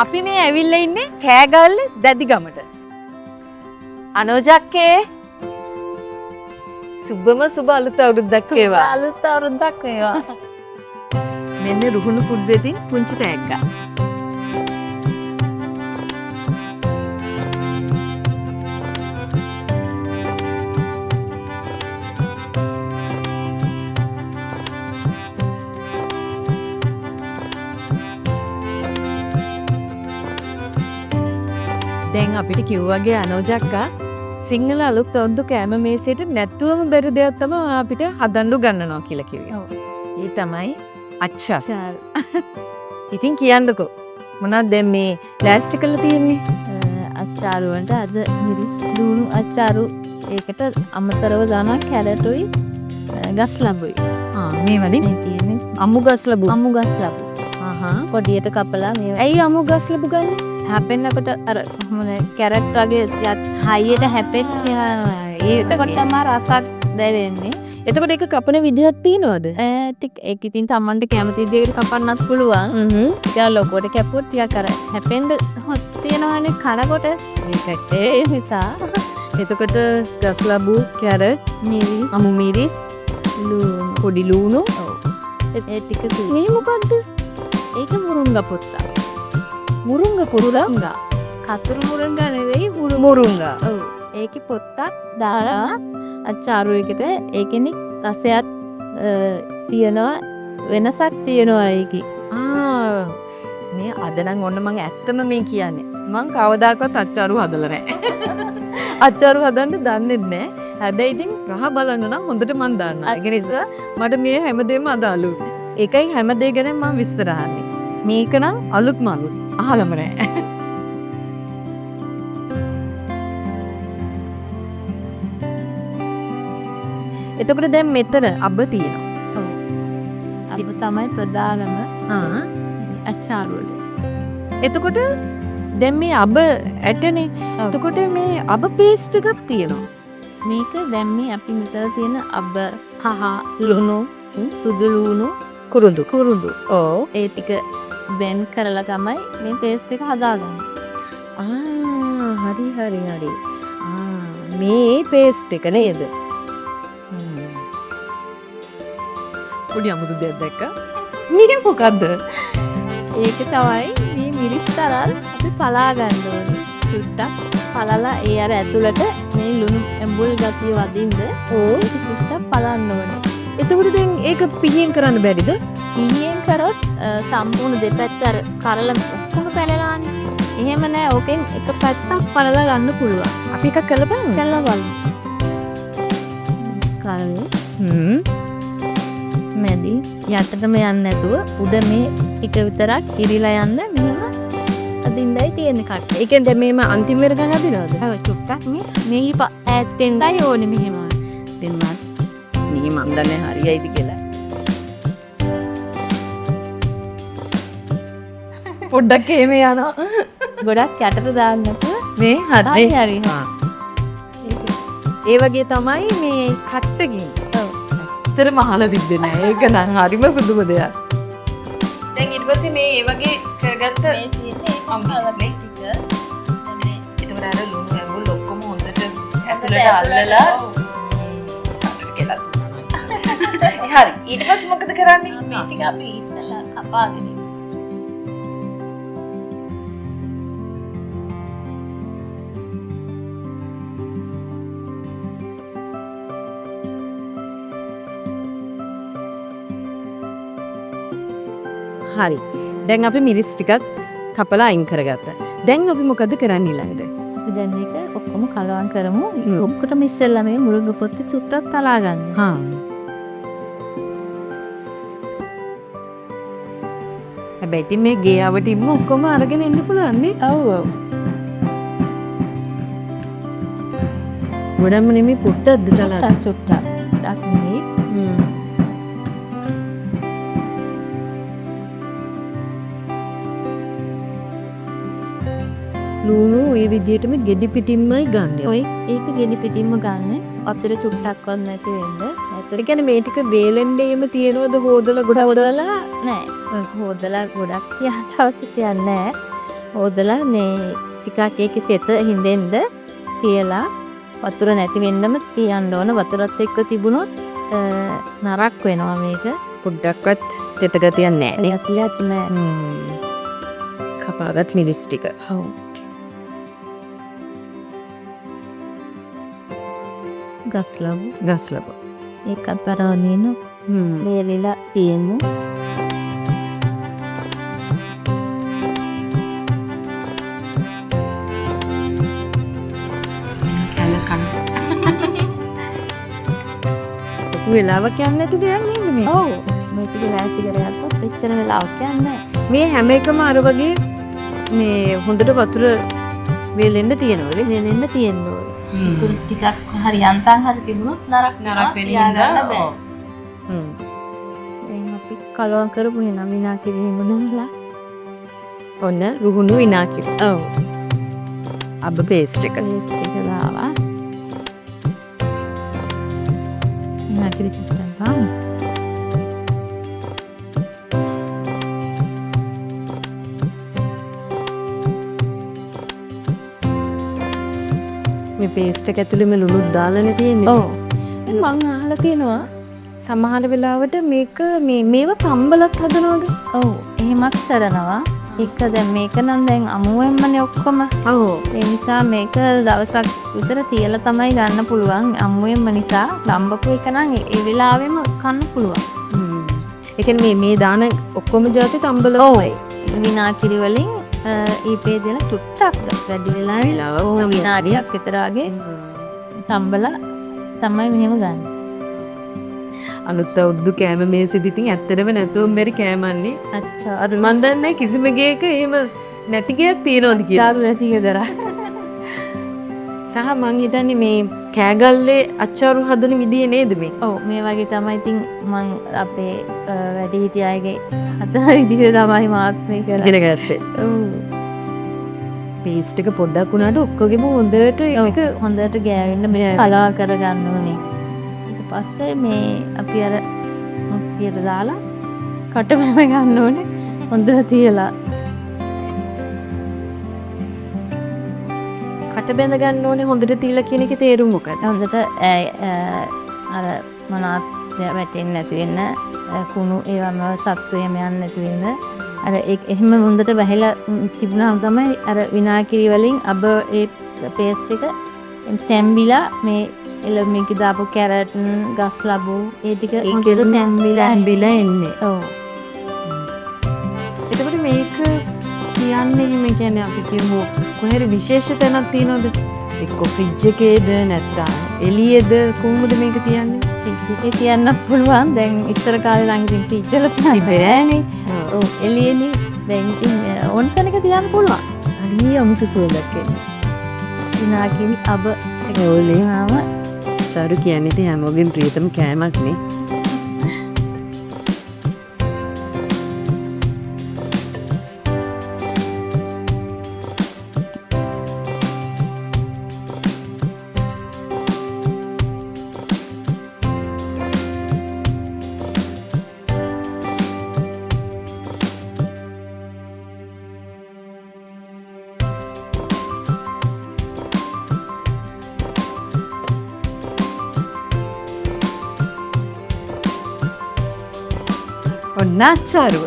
අපි මේ ඇවිල්ලා ඉන්නේ කෑගල්ල දැදිගමට. අනෝජක්කේ සුබම සුබ අලුත් අවුරුද්දක් වේවා. අලුත් අවුරුද්දක් වේවා. මෙන්න රුහුණු කුඩ්ඩෙතින් පුංචි තෑග්ගක්. දැන් අපිට කිව්වාගේ අනෝජක්කා සිංහල අලුත් අවුරුදු කෑම මේසෙට නැත්තුවම බැරි දෙයක් තමයි අපිට හදන්න ගන්නනවා කියලා කිව්වේ. ඒ තමයි අච්චාර්. ඉතින් කියන්නකෝ මොනවද දැන් මේ ලෑස්ති කරලා තියෙන්නේ? අච්චාරු වලට අද මිරිස් ලුණු අච්චාරු ඒකට අමතරව දානවා කැරටුයි ගස් ලබුයි. මේ වලින් මේ තියෙන්නේ අමු ගස් ලබු. අමු ගස් ලබු. පොඩියට කපලා මේ ඇයි අමු ගස් ලබු ගන්නේ? හැපෙන්නකොට අර කොහොමද කැරට් වගේ හයියට හැපෙන්න ඒකට තමයි රසක් දැනෙන්නේ. එතකොට ඒක කපන විදිහක් තියෙනවද? ඒක ඉතින් Tamanට කැමති විදිහකට කපන්නත් පුළුවන්. ටිකක් ලොකුවට කැපුවොත් ටිකක් අර හැපෙන්න තියෙනවනේ කනකොට. ඒ නිසා එතකොට ගස් ලබු, කැරට්, මිරිස්, අමු මිරිස්, ලුණු, පොඩි ලුණු. ඒ ටික මේ මොකද්ද? ඒක මුරුංගා පොත්ත. මුරුංගා පුරුලා? කතුරු මුරුංගා නෙවෙයි මුරුංගා. ඔව්. ඒකේ පොත්තක් දාලා අච්චාරු එකට ඒකෙනි රසයක් තියෙනවා වෙනසක් තියෙනවා ඒකේ. මේ අද නම් ඔන්න මම ඇත්තම මේ කියන්නේ. මං කවදාකවත් අච්චාරු හදලා නැහැ. අච්චාරු හදන්න දන්නේ නැහැ. හැබැයි ඉතින් රහ බලන්න නම් හොඳට මං දන්නවා. ඒ නිසා මට මේ හැමදේම අදාළුයි. ඒකයි හැමදේ ගැන මම විස්තර අහන්නේ. මේක නම් අලුත්ම අලුත්. අහලම නැහැ. එතකොට දැන් මෙතන අබ තියෙනවා. ඔව්. අබ තමයි ප්‍රධානම අච්චාරු වල. එතකොට දැන් මේ අබ ඇටනේ. එතකොට මේ අබ පේස්ට් එකක් තියෙනවා. මේක දැන් මේ අපි මෙතන තියෙන අබ කහ ලුණු සුදු ලුණු කුරුඳු. ඔව්. ඒ ටික බෙන් කරලා තමයි මේ පේස්ට් එක හදාගන්නේ. හරි. මේ පේස්ට් එක නේද? පොඩි අමුතු දෙයක් දැක්කා. මේක මොකද්ද? ඒක තමයි මේ මිරිස් තරල් අපි පලා ගන්න ඕනේ. චුට්ටක් පලලා ඒ අර ඇතුළට මේ ලුණු ඇඹුල් ගතිය වදින්න චුට්ටක් පලන්න ඕනේ. එතකොට දැන් ඒක පිහියෙන් කරන්න බැරිද? පිහියෙන් කරොත් සම්පූර්ණ දෙපැත්ත අර කරල ඔක්කොම පැලලානේ. එහෙම නෑ. ඕකෙන් එක පැත්තක් පලලා ගන්න පුළුවන්. අපි එකක් කරලා බලමු. කරලා බලමු. කරේ. මැදි යටටම යන්නේ නැතුව උඩ මේ ටික විතරක් ඉරිලා යන්න මෙහෙම අදින්නයි තියෙන්නේ කට්ට. ඒ කියන්නේ දැන් මේම අන්තිම වෙර ගන්න හදිනවද? ඔව් චුට්ටක් මේ ඈත්තෙන්දයි ඕනේ මෙහෙම. දැන් මේ මන් දන්නේ හරියයිද කියලා. පොඩ්ඩක් එහෙම යනවා. ගොඩක් යටට දාන්න නැතුව මේ හරි. ඒ වගේ තමයි මේ කට්ටකින්. ඔව්. ඇත්තටම අහලා තිබ්බේ නෑ. ඒක නම් හරිම පුදුම දෙයක්. දැන් ඊට පස්සේ මේ වගේ කරගත්ත මේ තියෙන්නේ අම්බලනේ ටික. ඒතකොට අර ලුණු ඇඹුල් ඔක්කොම හොඳට ඇතුළට අල්ලලා හරි. ඊට පස්සේ මොකද කරන්නේ? මේ ටික අපි ඉස්සලා කපාගෙන හරි. දැන් අපි මිරිස් ටිකක් කපලා අයින් කරගත්තා. දැන් අපි මොකද කරන්නේ ඊළඟට? අපි දැන් මේක ඔක්කොම කලවම් කරමු. ඔක්කොටම ඉස්සෙල්ලා මේ මුරුංග පොත්ත චුට්ටක් තලා ගන්න. හැබැයි ඉතින් මේ ගේ අවටින්ම ඔක්කොම අරගෙන එන්න පුළුවන් නේ? ඔව්. ගොඩක්ම නෙමෙයි පුට්ටක්ද තලා? චුට්ටක් නෙමෙයි. ලුණු ඒ විදිහටම ගෙඩි පිටින්මයි ගන්න. ඔය ඒක ගෙඩි පිටින්ම ගන්න. අතර චුට්ටක්වත් නැති වෙන්න. ඒ කියන්නේ මේ ටික වේලෙන්නේ එහෙම තියනවද හොදලා ගොඩක් හොදලා නෑ. හොදලා ගොඩක් තියන්න අවශ්‍ය තියන්නේ නෑ. හොදලා මේ ටිකක් ඒකේ සෙත හින්දෙන්ද තියලා වතුර නැති වෙන්නම තියන්න ඕන. වතුරත් එක්ක තිබුණොත් නරක් වෙනවා මේක. පොඩ්ඩක්වත් තෙත ගතියක් නැහැ නේ. ගතියක් නෑ. කපාගත් මිරිස් ටික. ඔව්. ගස්ලබු. ඒකත් පරවන්නේ වේලිලා තියෙමු. වෙලාවක් යන්නේ නැති දෙයක් නේද මේ? ඔව්. මේක ලෑස්ති කරගත්තොත් එච්චර වෙලාවක් යන්නේ නැහැ. මේ හැම එකම අර වගේ මේ හොඳට වතුර වේලෙන්න තියෙනවද? වෙලෙන්න තියෙන්න ඕනේ. තුල් ටිකක් හරි යන්තම් හරි තිබුණොත් නරක් වෙන්න බෑ. දැන් අපි කලවම් කරපු වෙනා විනා කිරීම නෝලා. ඔන්න රුහුණු විනාකි. ඔව්. අබ පේස්ට් එක. පේස්ට් එක දාලා. විනාකිරි චුට්ටක් දාමු. මේ පේස්ට් එක ඇතුළේ මේ ලුණුත් දාලානේ තියෙන්නේ. ඔව්. මං අහලා තියෙනවා සමහර වෙලාවට මේක මේවා තම්බලත් හදනවද? ඔව් එහෙමත් කරනවා. එක දැන් මේක නම් දැන් අමුවෙන්මනේ ඔක්කොම. ඔව්. ඒ නිසා මේක දවසක් විතර තියලා තමයි ගන්න පුළුවන්. අමුවෙන්ම නිසා ලම්බපු එක නම් ඒ වෙලාවෙම කන්න පුළුවන්. ඒ කියන්නේ මේ දාන ඔක්කොම જાති තම්බල තමයි. විනාකිරි වලින් ඊපේ දෙන චුට්ටක් වැඩි වෙලා විනාඩියක් විතර වගේ තම්බලා තමයි මෙහෙම ගන්න. අලුත් අවුරුදු කෑම මේසෙදි ඉතින් ඇත්තටම නැතුවම බැරි කෑමන්නේ. අච්චා මන් දන්නේ කිසිම ගේක එහෙම නැති ගයක් තියනවද කියලා. චාරු නැති ගෙදර. සහ මං හිතන්නේ මේ කෑගල්ලේ අච්චාරු හදන විදිය නේද මේ? ඔව් මේ වගේ තමයි ඉතින් මං අපේ වැඩි හිටියාගේ හදන විදිය තමයි මාත් මේ කරන්නේ. ඉගෙන ගත්තේ. ඔව්. පේස්ට් එක පොඩ්ඩක් උනාට ඔක්කොගෙම හොඳට ඒක හොඳට ගෑවෙන්න මේ කලවා කරගන්න ඕනේ. ඊට පස්සේ මේ අපි අර මුට්ටියට දාලා කටමැම ගන්න ඕනේ. හොඳට තියලා කට බැඳ ගන්න ඕනේ හොඳට තියලා කියන එකේ තේරුම මොකක්ද? හොඳට අර මොනවත් වැටෙන්නේ නැති වෙන්න කුණු ඒවම සත්තු එහෙම යන්නේ නැති වෙන්න අර එහෙම හොඳට වැහිලා තිබුණාම තමයි අර විනාකිරි වලින් අබ ඒ පේස්ට් එක තැම්බිලා මේ මේක දාපු කැරට් ගස් ලැබු ඒ ටික හොඳට තැම්බිලා එන්නේ. ඔව්. එතකොට මේක කියන්නේ මේ කියන්නේ අපි කියමු කොහේරි විශේෂ තැනක් තියනවද? එක්ක ෆ්‍රිජ් එකේද නැත්නම් එළියේද කොහොමද මේක තියන්නේ? ෆ්‍රිජ් එකේ තියන්න පුළුවන්. දැන් ඉස්සර කාලේ නම් ඉතින් ෆ්‍රිජ් වල තියන්නේ. ඔව් එළියේදී දැන් ඉතින් ඕන තැනක තියන්න පුළුවන්. හරි අමුතු සුවඳක් එන්නේ. විනාකිරි අබ ඒවලේම චාරු කියන්නේ ඉතින් හැමෝගෙම ප්‍රියතම කෑමක් නේ. ඔන්න අච්චාරුව.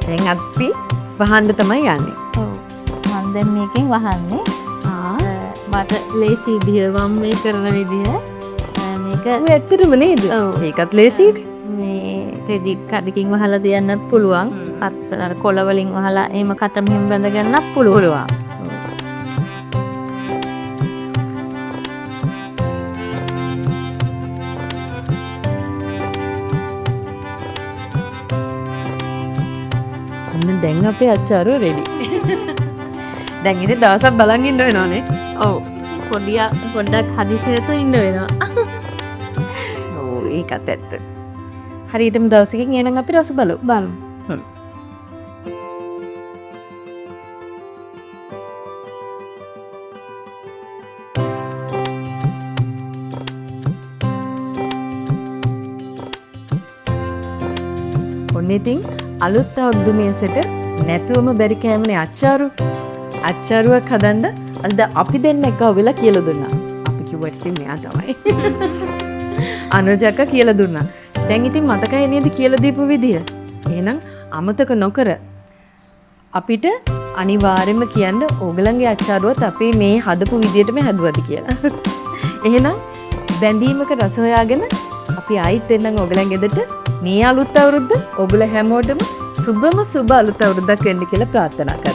දැන් අපි වහන්න තමයි යන්නේ. ඔව්. මම දැන් මේකෙන් වහන්නේ. මට ලේසි විදිය මම මේ කරන විදිය මේක ඔය ඇත්තටම නේද? ඔව්. ඒකත් ලේසියි. මේ රෙදි කඩකින් වහලා තියන්නත් පුළුවන්. අර කොළ වලින් වහලා එහෙම කට මෙහෙම බැඳ ගන්නත් පුළුවන්. දැන් අපේ අච්චාරුව රෙඩි. දැන් ඉතින් දවසක් බලන් ඉන්න වෙනවනේ. ඔව්. පොඩ්ඩක් හදිසියට ඉන්න වෙනවා. ඔව් ඒකත් ඇත්ත. හරියටම දවසකින් එනනම් අපි රස බලමු. ඔන්න ඉතින් අලුත් අවුරුදු මේසෙට නැතුවම බැරි කෑමනේ අච්චාරු. අච්චාරුවක් හදන්න අද අපි දෙන්න එක වෙලා කියලා දුන්නා. අපි කිව්වට ඉතින් මෙයා තමයි. අනුජක කියලා දුන්නා. දැන් ඉතින් මතකයි නේද කියලා දීපු විදිය. එහෙනම් අමතක නොකර අපිට අනිවාර්යයෙන්ම කියන්න ඕගලන්ගේ අච්චාරුවත් අපි මේ හදපු විදියටම හැදුවද කියලා. එහෙනම් බැඳීමක රස හොයාගෙන අපි ආයිත් එන්නම් ඕගලන් ගෙදරට. මේ අලුත් අවුරුද්ද ඔබලා හැමෝටම සුබම සුබ අලුත් අවුරුද්දක් වෙන්න කියලා ප්‍රාර්ථනා කරනවා.